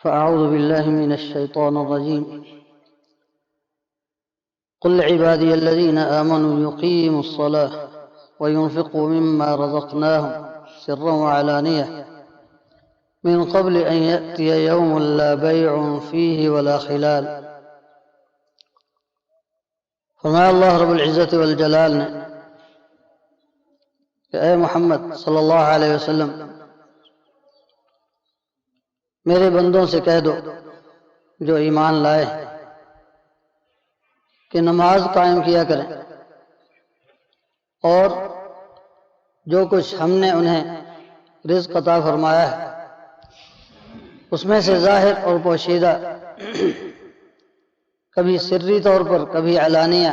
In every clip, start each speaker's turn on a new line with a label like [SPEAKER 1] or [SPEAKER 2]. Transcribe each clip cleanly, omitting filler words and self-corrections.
[SPEAKER 1] فأعوذ بالله من الشيطان الرجيم. قل عبادي الذين آمنوا يقيموا الصلاة وينفقوا مما رزقناهم سرا وعلانية من قبل أن يأتي يوم لا بيع فيه ولا خلال. فرمایا اللہ رب العزت والجلال نے کہ اے محمد صلی اللہ علیہ وسلم میرے بندوں سے کہہ دو جو ایمان لائے کہ نماز قائم کیا کریں اور جو کچھ ہم نے انہیں رزق عطا فرمایا ہے اس میں سے ظاہر اور پوشیدہ کبھی سری طور پر کبھی علانیہ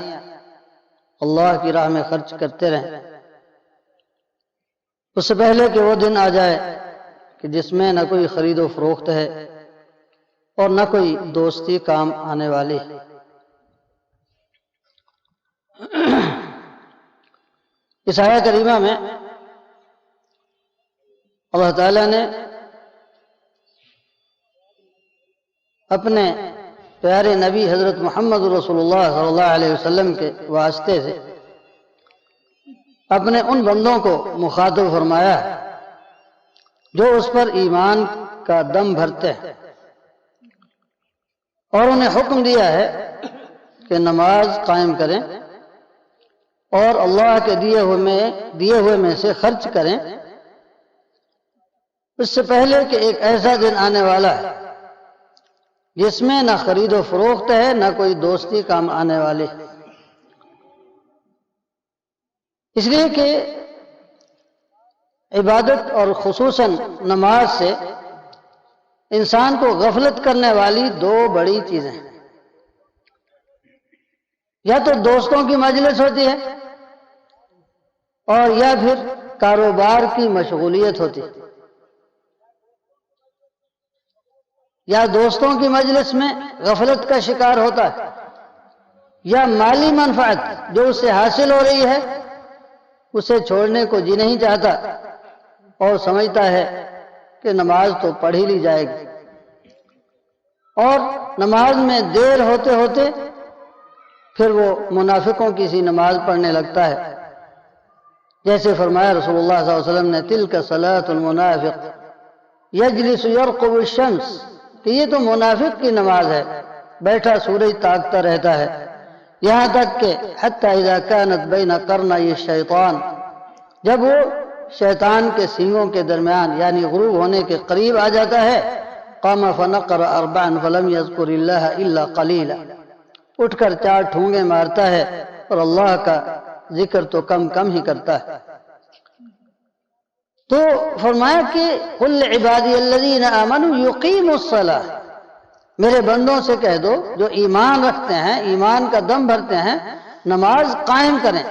[SPEAKER 1] اللہ کی راہ میں خرچ کرتے رہیں، اس سے پہلے کہ وہ دن آ جائے کہ جس میں نہ کوئی خرید و فروخت ہے اور نہ کوئی دوستی کام آنے والی ہے۔ اس آیہ کریمہ میں اللہ تعالیٰ نے اپنے پیارے نبی حضرت محمد رسول اللہ صلی اللہ علیہ وسلم کے واسطے سے اپنے ان بندوں کو مخاطب فرمایا ہے جو اس پر ایمان کا دم بھرتے ہیں، اور انہیں حکم دیا ہے کہ نماز قائم کریں اور اللہ کے دیے ہوئے میں سے خرچ کریں، اس سے پہلے کہ ایک ایسا دن آنے والا ہے جس میں نہ خرید و فروخت ہے نہ کوئی دوستی کام آنے والی ہے۔ اس لیے کہ عبادت اور خصوصاً نماز سے انسان کو غفلت کرنے والی دو بڑی چیزیں ہیں، یا تو دوستوں کی مجلس ہوتی ہے اور یا پھر کاروبار کی مشغولیت ہوتی ہے۔ یا دوستوں کی مجلس میں غفلت کا شکار ہوتا ہے، یا مالی منفعت جو اسے حاصل ہو رہی ہے اسے چھوڑنے کو جی نہیں چاہتا اور سمجھتا ہے کہ نماز تو پڑھ ہی لی جائے گی، اور نماز میں دیر ہوتے ہوتے پھر وہ منافقوں کی سی نماز پڑھنے لگتا ہے، جیسے فرمایا رسول اللہ صلی اللہ علیہ وسلم نے تلک صلاۃ المنافق یجلس یرقب الشمس، کہ یہ تو منافق کی نماز ہے، بیٹھا سورج تاکتا رہتا ہے، یہاں تک کہ حتی اذا کانت بین قرنی الشیطان، جب وہ شیطان کے سینگوں کے درمیان یعنی غروب ہونے کے قریب آ جاتا ہے، قام فنقر اربعا فلم یذکر اللہ الا قلیلا، اٹھ کر 4 ٹھونگے مارتا ہے اور اللہ کا ذکر تو کم ہی کرتا ہے۔ تو فرمایا کہ قل عبادی الذین آمنوا یقیموا الصلاۃ، میرے بندوں سے کہہ دو جو ایمان رکھتے ہیں، ایمان کا دم بھرتے ہیں، نماز قائم کریں۔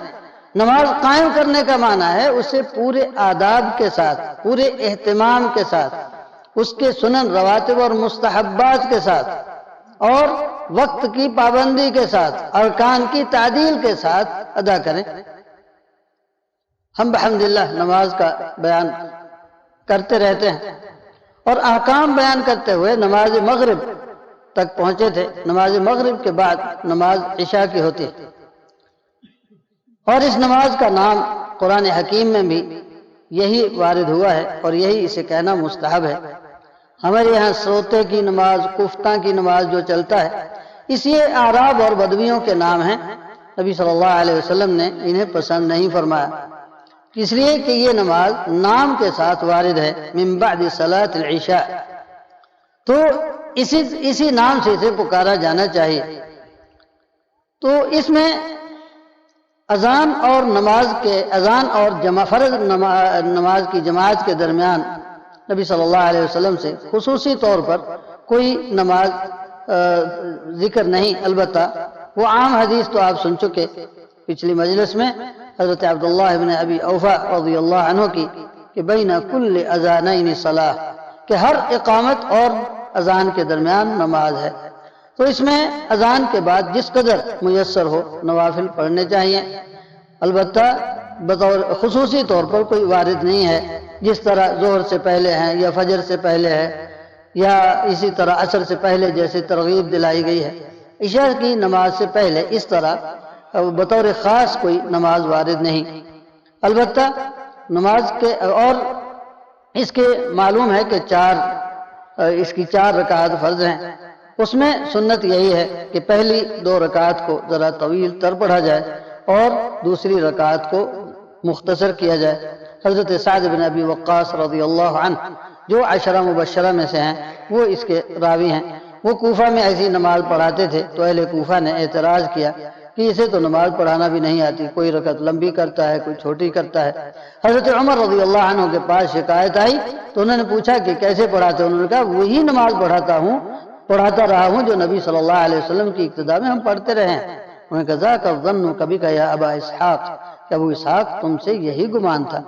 [SPEAKER 1] نماز قائم کرنے کا معنی ہے اسے پورے آداب کے ساتھ، پورے اہتمام کے ساتھ، اس کے سنن رواتب اور مستحبات کے ساتھ، اور وقت کی پابندی کے ساتھ، ارکان کی تعدیل کے ساتھ ادا کریں۔ ہم بحمدللہ نماز کا بیان کرتے رہتے ہیں اور احکام بیان کرتے ہوئے نماز مغرب تک پہنچے تھے۔ نماز مغرب کے بعد نماز عشاء کی ہوتی ہے، اور اس نماز کا نام قرآن حکیم میں بھی یہی وارد ہوا ہے اور یہی اسے کہنا مستحب ہے۔ ہمارے یہاں سوتے کی نماز، کفتہ کی نماز جو چلتا ہے، اس یہ اعراب اور بدویوں کے نام ہیں، نبی صلی اللہ علیہ وسلم نے انہیں پسند نہیں فرمایا، اس لیے کہ یہ نماز نام کے ساتھ وارد ہے، من بعد صلاۃ العشاء، تو اسی نام سے اسے پکارا جانا چاہیے۔ تو اس میں اذان اور فرض نماز کی جماعت کے درمیان نبی صلی اللہ علیہ وسلم سے خصوصی طور پر کوئی نماز ذکر نہیں، البتہ وہ عام حدیث تو آپ سن چکے پچھلی مجلس میں، حضرت عبداللہ ابن ابی اوفا رضی اللہ عنہ کی کہ بین کل اذانین صلاۃ، کہ ہر اقامت اور اذان کے درمیان نماز ہے۔ تو اس میں اذان کے بعد جس قدر میسر ہو نوافل پڑھنے چاہیے، البتہ بطور خصوصی طور پر کوئی وارد نہیں ہے، جس طرح ظہر سے پہلے ہیں یا فجر سے پہلے ہے یا اسی طرح عصر سے پہلے جیسے ترغیب دلائی گئی ہے، عشاء کی نماز سے پہلے اس طرح بطور خاص کوئی نماز وارد نہیں۔ البتہ نماز کے اور اس کے معلوم ہے کہ اس کی 4 رکعات فرض ہیں، اس میں سنت یہی ہے کہ پہلی 2 رکعات کو ذرا طویل تر پڑھا جائے اور دوسری رکعات کو مختصر کیا جائے۔ حضرت سعد بن ابی وقاص رضی اللہ عنہ جو 10 مبشرہ میں سے ہیں، وہ اس کے راوی ہیں۔ وہ کوفہ میں ایسی نماز پڑھاتے تھے تو اہل کوفہ نے اعتراض کیا کہ اسے تو نماز پڑھانا بھی نہیں آتی، کوئی رکعت لمبی کرتا ہے، کوئی چھوٹی کرتا ہے۔ حضرت عمر رضی اللہ عنہ کے پاس شکایت آئی تو انہوں نے پوچھا کہ کیسے پڑھاتے؟ انہوں نے کہا وہی نماز پڑھاتا رہا ہوں جو نبی صلی اللہ علیہ وسلم کی اقتداء میں ہم پڑھتے رہے ہیں۔ انہوں نے کہا ذاک الظن کبھی کہ یا ابا اسحاق، کہ ابو اسحاق تم سے یہی گمان تھا۔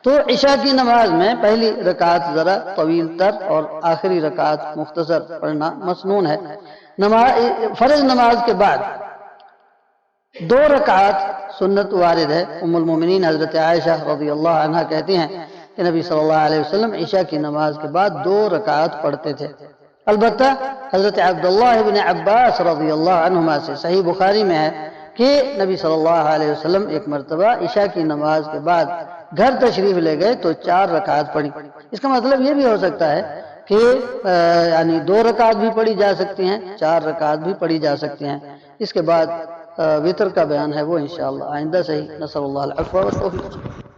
[SPEAKER 1] تو عشاء کی نماز میں پہلی رکعت ذرا طویل تر اور آخری رکعت مختصر پڑھنا مسنون ہے۔ فرض نماز کے بعد 2 رکعات سنت وارد ہے۔ ام المومنین حضرت عائشہ رضی اللہ عنہ کہتی ہیں کہ نبی صلی اللہ علیہ وسلم عشاء کی نماز کے بعد 2 رکعات پڑھتے تھے۔ البتہ حضرت عبداللہ بن عباس رضی اللہ عنہما سے صحیح بخاری میں ہے کہ نبی صلی اللہ علیہ وسلم ایک مرتبہ عشاء کی نماز کے بعد گھر تشریف لے گئے تو 4 رکعات پڑھی۔ اس کا مطلب یہ بھی ہو سکتا ہے کہ یعنی 2 رکعات بھی پڑھی جا سکتی ہیں، 4 رکعات بھی پڑھی جا سکتی ہیں۔ اس کے بعد وتر کا بیان ہے، وہ انشاءاللہ آئندہ سے ہی۔ نسأل اللہ العفو والتوفیق۔